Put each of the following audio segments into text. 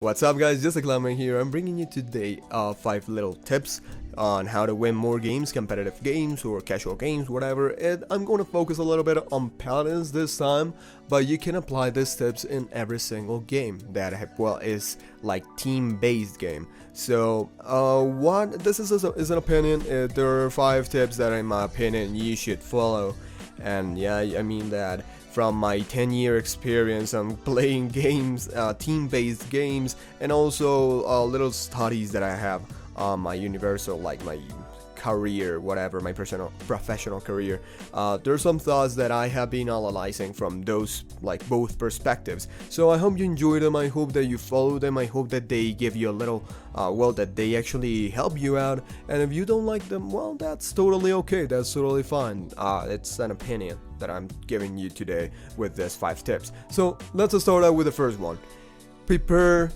What's up guys, just a Ingame here. I'm bringing you today 5 little tips on how to win more games, competitive games or casual games, whatever. And I'm going to focus a little bit on Paladins this time, but you can apply these tips in every single game that is like team-based game. So what this is an opinion. There are 5 tips that in my opinion you should follow, and yeah, I mean that from my 10-year experience on playing games, team-based games, and also little studies that I have on my universal, like my career, whatever, my professional career. There's some thoughts that I have been analyzing from those, like, both perspectives. So I hope you enjoy them, I hope that you follow them, I hope that they give you a little, that they actually help you out. And if you don't like them, well, that's totally okay, that's totally fine. It's an opinion that I'm giving you today with these 5 tips. So let's start out with the first one. Prepare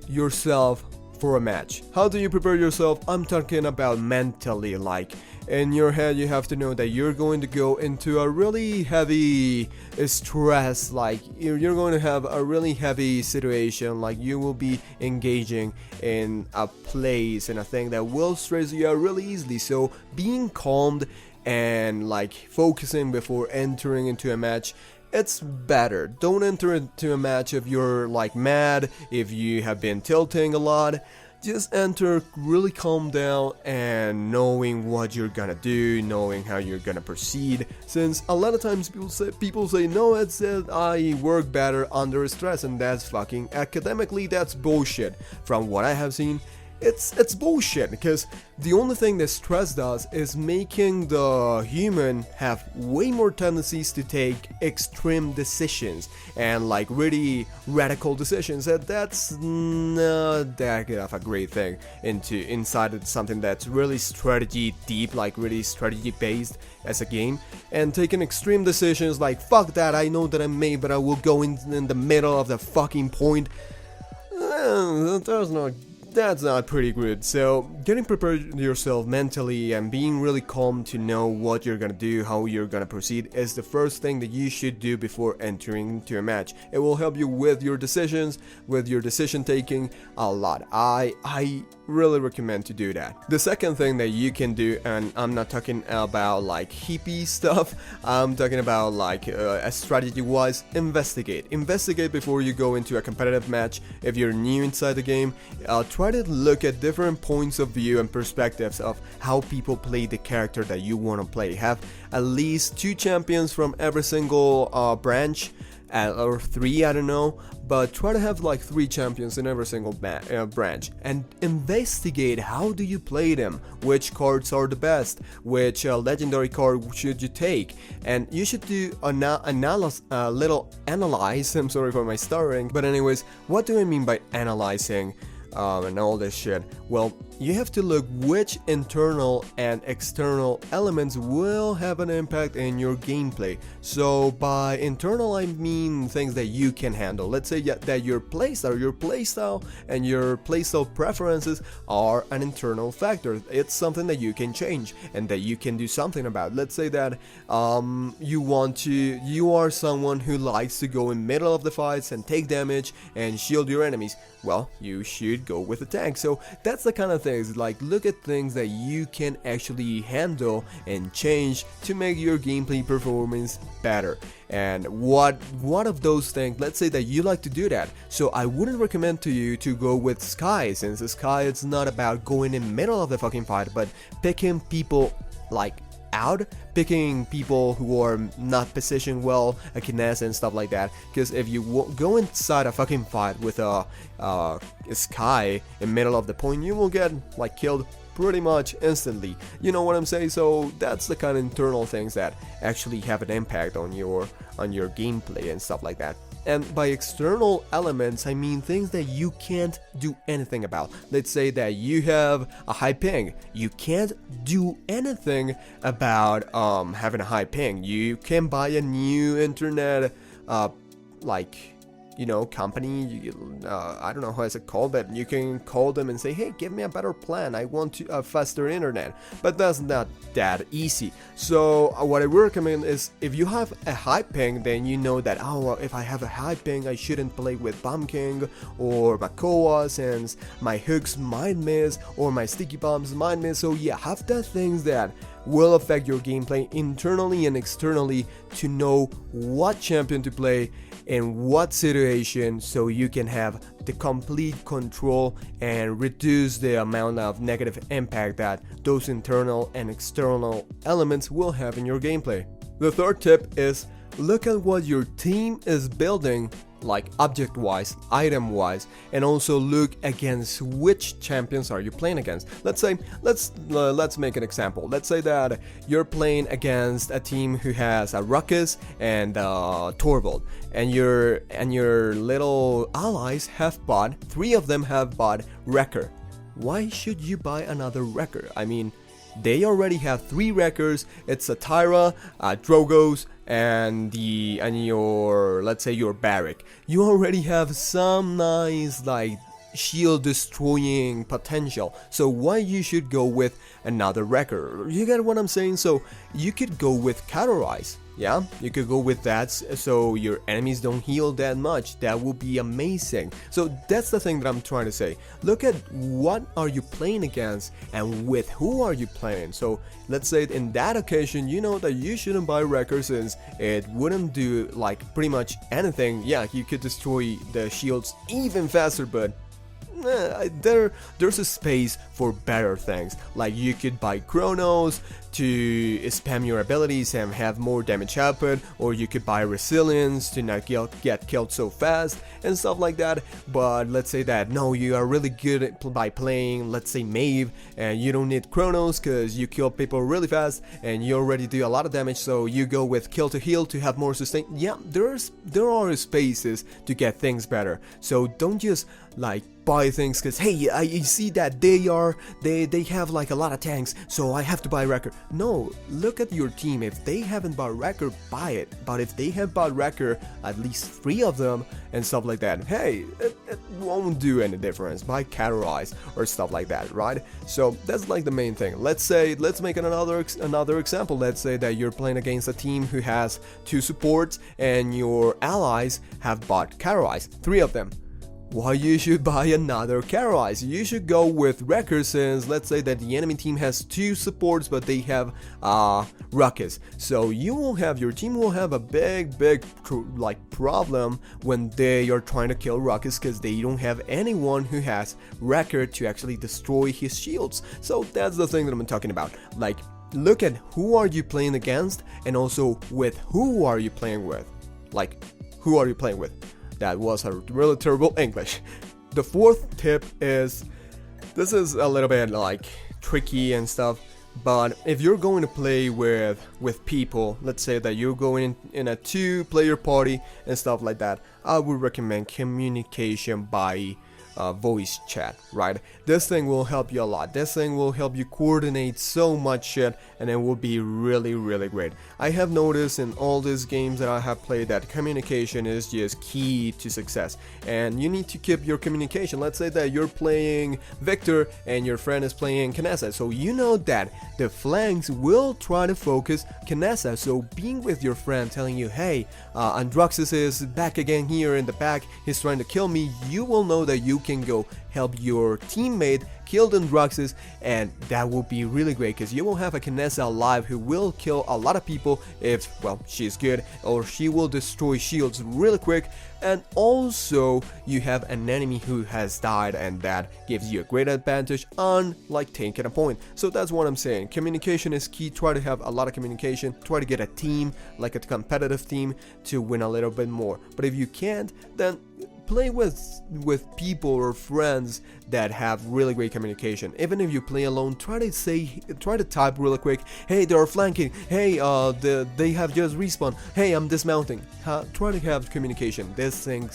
yourself for a match. How do you prepare yourself? I'm talking about mentally. Like, in your head you have to know that you're going to go into a really heavy stress, like you're going to have a really heavy situation, like you will be engaging in a place and a thing that will stress you out really easily. So being calmed and like focusing before entering into a match, it's better. Don't enter into a match if you're like mad, if you have been tilting a lot. Just enter really calm down and knowing what you're gonna do, knowing how you're gonna proceed. Since a lot of times people say no, it's I work better under stress, and that's fucking academically that's bullshit. From what I have seen, it's bullshit, because the only thing that stress does is making the human have way more tendencies to take extreme decisions and like really radical decisions. That's not that good of a great thing inside of something that's really strategy deep, like really strategy based as a game. And taking extreme decisions like fuck that, I know that I may, but I will go in the middle of the fucking point. That's not pretty good. So getting prepared yourself mentally and being really calm to know what you're gonna do, how you're gonna proceed, is the first thing that you should do before entering into a match. It will help you with your decisions, with your decision taking a lot. I really recommend to do that. The second thing that you can do, and I'm not talking about like hippie stuff, I'm talking about like strategy wise, investigate before you go into a competitive match. If you're new inside the game, try to look at different points of view and perspectives of how people play the character that you want to play. Have at least 2 champions from every single branch, or 3, I don't know, but try to have like 3 champions in every single branch, and investigate how do you play them, which cards are the best, which legendary card should you take. And you should do a little analyze. I'm sorry for my stuttering, but anyways, what do I mean by analyzing and all this shit? Well, you have to look which internal and external elements will have an impact in your gameplay. So by internal, I mean things that you can handle. Let's say that your playstyle and your playstyle preferences are an internal factor. It's something that you can change and that you can do something about. Let's say that you are someone who likes to go in middle of the fights and take damage and shield your enemies. Well, you should go with a tank. So that's the kind of things, like look at things that you can actually handle and change to make your gameplay performance better. And what of those things, let's say that you like to do that, so I wouldn't recommend to you to go with Sky, since the Sky, it's not about going in the middle of the fucking fight, but picking people like picking people who are not positioned well, a kinesa and stuff like that. Because if you go inside a fucking fight with a Sky in middle of the point, you will get like killed pretty much instantly. You know what I'm saying? So that's the kind of internal things that actually have an impact on your gameplay and stuff like that. And by external elements, I mean things that you can't do anything about. Let's say that you have a high ping. You can't do anything about having a high ping. You can buy a new internet company, I don't know how it's called, but you can call them and say, hey, give me a better plan, I want a faster internet. But that's not that easy. So what I recommend is, if you have a high ping, then you know that, if I have a high ping, I shouldn't play with Bomb King or Makoa, since my hooks might miss or my sticky bombs might miss. So yeah, have the things that will affect your gameplay internally and externally to know what champion to play in what situation, so you can have the complete control and reduce the amount of negative impact that those internal and external elements will have in your gameplay. The third tip is, look at what your team is building, like object wise, item wise, and also look against which champions are you playing against. Let's say, let's make an example. Let's say that you're playing against a team who has a Ruckus and Torvald, and your little allies have bought, 3 of them have bought Wrecker. Why should you buy another Wrecker? I mean, they already have 3 Wreckers. It's a Tyra, Drogos, and your, let's say, your Barrack. You already have some nice like shield destroying potential, so why you should go with another Wrecker? You get what I'm saying? So you could go with Categorize. Yeah, you could go with that, so your enemies don't heal that much. That would be amazing. So that's the thing that I'm trying to say. Look at what are you playing against and with who are you playing. So let's say in that occasion, you know that you shouldn't buy Wrecker since it wouldn't do like pretty much anything. Yeah, you could destroy the shields even faster, but there's a space for better things. Like you could buy Chronos to spam your abilities and have more damage output, or you could buy Resilience to not get killed so fast and stuff like that. But let's say that no, you are really good by playing, let's say, Maeve, and you don't need Chronos because you kill people really fast and you already do a lot of damage, so you go with Kill to Heal to have more sustain. Yeah, there are spaces to get things better. So don't just like buy things because, hey, I see that they have like a lot of tanks, so I have to buy Wrecker. No, look at your team. If they haven't bought Wrecker, buy it. But if they have bought Wrecker, at least 3 of them and stuff like that, hey, it won't do any difference. Buy Categorize or stuff like that, right? So that's like the main thing. Let's make another example. Let's say that you're playing against a team who has 2 supports and your allies have bought Categorize, 3 of them. Why you should buy another Categorize? You should go with Wrecker, since let's say that the enemy team has 2 supports but they have Ruckus. So your team will have a big like problem when they are trying to kill Ruckus because they don't have anyone who has Wrecker to actually destroy his shields. So that's the thing that I'm talking about. Like, look at who are you playing against and also with who are you playing with. Like, who are you playing with? That was a really terrible English. The 4th tip is, this is a little bit like tricky and stuff, but if you're going to play with people, let's say that you're going in a 2-player party and stuff like that, I would recommend communication by voice chat, right? This thing will help you a lot. This thing will help you coordinate so much shit, and it will be really great. I have noticed in all these games that I have played that communication is just key to success, and you need to keep your communication. Let's say that you're playing Victor and your friend is playing Kinessa, so you know that the flanks will try to focus Kinessa. So being with your friend telling you, hey, Androxus is back again here in the back, he's trying to kill me, you will know that you can go help your teammate kill Androxus, and that will be really great because you will have a Kinessa alive who will kill a lot of people if, well, she's good, or she will destroy shields really quick. And also you have an enemy who has died, and that gives you a great advantage on like taking a point. So that's what I'm saying. Communication is key. Try to have a lot of communication. Try to get a team, like a competitive team, to win a little bit more. But if you can't, then play with people or friends that have really great communication. Even if you play alone, try to type really quick, hey, they are flanking, hey, they have just respawned, hey, I'm dismounting. Try to have communication. This thing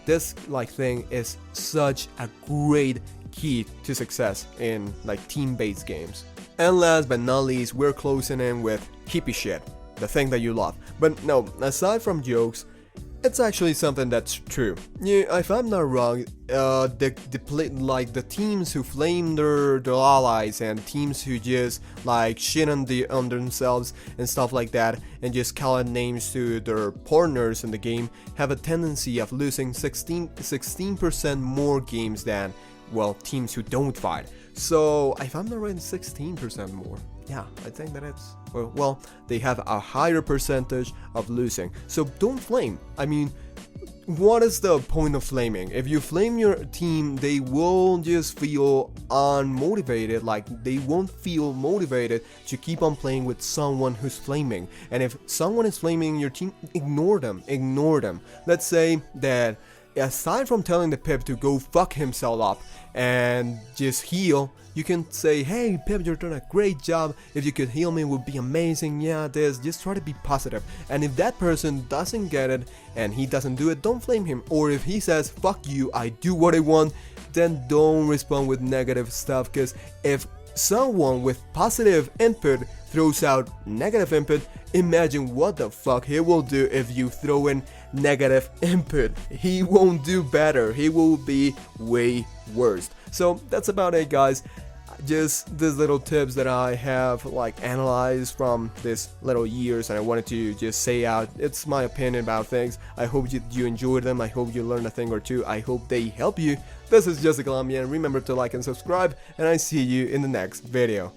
is such a great key to success in like team-based games. And last but not least, we're closing in with hippie shit, the thing that you love. But no, aside from jokes, It's actually something that's true. Yeah, if I'm not wrong, the teams who flame their allies and teams who just like shit on themselves and stuff like that and just call out names to their partners in the game have a tendency of losing 16% more games than, well, teams who don't fight. So if I'm not right, 16% more. Yeah, I think that it's, well, they have a higher percentage of losing. So don't flame. I mean, what is the point of flaming? If you flame your team, they will just feel unmotivated, like they won't feel motivated to keep on playing with someone who's flaming. And if someone is flaming your team, ignore them. Let's say that aside from telling the Pip to go fuck himself up and just heal, you can say, hey Pip, you're doing a great job, if you could heal me it would be amazing, yeah, just try to be positive. And if that person doesn't get it and he doesn't do it, don't flame him. Or if he says, fuck you, I do what I want, then don't respond with negative stuff, because if someone with positive input throws out negative input, imagine what the fuck he will do if you throw in negative input. He won't do better, he will be way worse. So that's about it, guys. Just these little tips that I have like analyzed from this little years, and I wanted to just say out. It's my opinion about things. I hope you enjoyed them. I hope you learned a thing or two. I hope they help you. This is just Ingame, and remember to like and subscribe, and I see you in the next video.